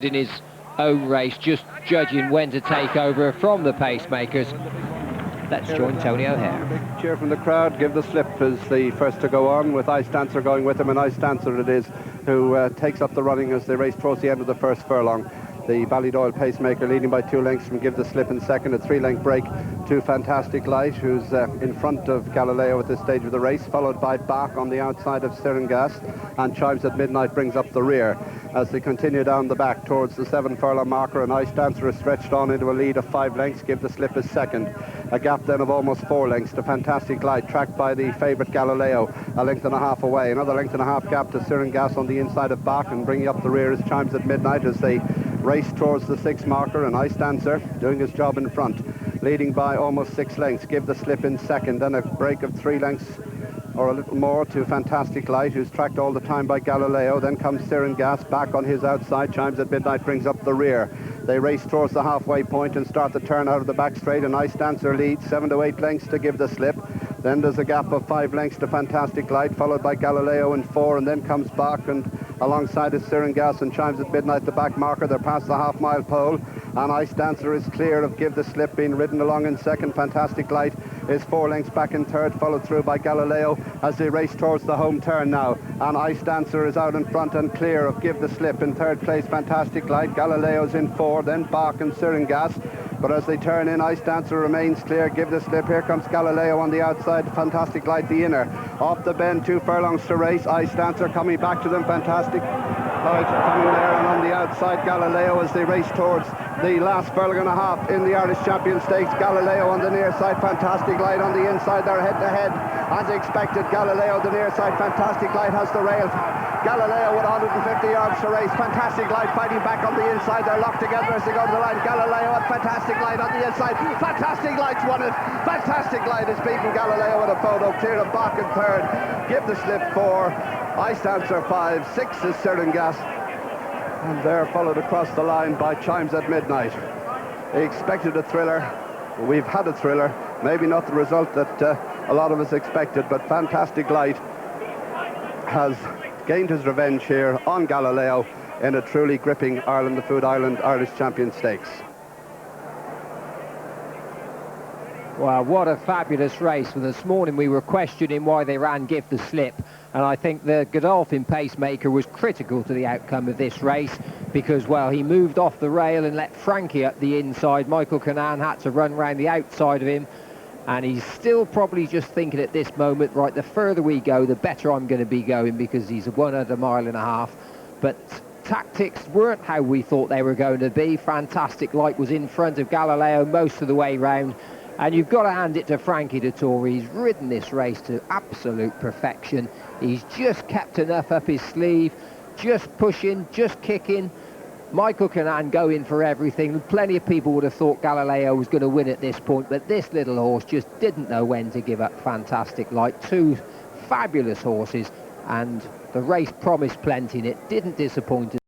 in his own race, just judging when to take over from the pacemakers. Let's join Tony O'Hare. Big cheer from the crowd. Give the Slip is the first to go on, with Ice Dancer going with him, and Ice Dancer it is who takes up the running as they race towards the end of the first furlong. The Ballydoyle pacemaker leading by 2 lengths from Give the Slip in second, a 3-length break to Fantastic Light, who's in front of Galileo at this stage of the race, followed by Bach on the outside of Gas, and Chimes at Midnight brings up the rear as they continue down the back towards the 7 furlong marker, and Ice Dancer is stretched on into a lead of 5 lengths. Give the Slip is second, a gap then of almost 4 lengths to Fantastic Light, tracked by the favourite Galileo, a length and a half away. Another length and a half gap to Gas on the inside of Bach, and bringing up the rear is Chimes at Midnight as they race towards the 6 marker, and Ice Dancer doing his job in front, leading by almost 6 lengths. Give the Slip in second, then a break of 3 lengths or a little more to Fantastic Light, who's tracked all the time by Galileo. Then comes Gas back on his outside. Chimes at Midnight brings up the rear. They race towards the halfway point and start the turn out of the back straight, and Ice Dancer leads 7 to 8 lengths to Give the Slip. Then there's a gap of 5 lengths to Fantastic Light, followed by Galileo in 4, and then comes Bach, and alongside is Gas and Chimes at Midnight, the back marker. They're past the half-mile pole, and Ice Dancer is clear of Give the Slip, being ridden along in second. Fantastic Light is 4 lengths back in third, followed through by Galileo as they race towards the home turn now, and Ice Dancer is out in front and clear of Give the Slip. In third place, Fantastic Light. Galileo's in 4, then Bach and Gas. But as they turn in, Ice Dancer remains clear. Give the Slip. Here comes Galileo on the outside. Fantastic Light the inner. Off the bend, 2 furlongs to race. Ice Dancer coming back to them. Fantastic Light coming there, and on the outside Galileo as they race towards the last furlong and a half in the Irish Champion Stakes. Galileo on the near side, Fantastic Light on the inside. They're head to head as expected. Galileo the near side, Fantastic Light has the rail. Galileo with 150 yards to race. Fantastic Light fighting back on the inside. They're locked together as they go to the line. Galileo and Fantastic Light on the inside. Fantastic Light's won it. Fantastic Light has beaten Galileo with a photo. Clear of Bach in third. Give the Slip 4. Ice Dancer 5. 6 is Gas. And they're followed across the line by Chimes at Midnight. They expected a thriller. We've had a thriller. Maybe not the result that a lot of us expected, but Fantastic Light has gained his revenge here on Galileo in a truly gripping Ireland the Food Island Irish Champion Stakes. Wow, what a fabulous race. And this morning we were questioning why they ran Give the Slip, and I think the Godolphin pacemaker was critical to the outcome of this race because, well, he moved off the rail and let Frankie up the inside. Michael Cannan had to run round the outside of him, and he's still probably just thinking at this moment, right, the further we go, the better I'm going to be going, because he's won at 1.5 miles. But tactics weren't how we thought they were going to be. Fantastic Light was in front of Galileo most of the way round, and you've got to hand it to Frankie Dettori. He's ridden this race to absolute perfection. He's just kept enough up his sleeve, just pushing, just kicking. Michael Cannan going for everything. Plenty of people would have thought Galileo was going to win at this point, but this little horse just didn't know when to give up Fantastic Light. 2 fabulous horses, and the race promised plenty, and it didn't disappoint us.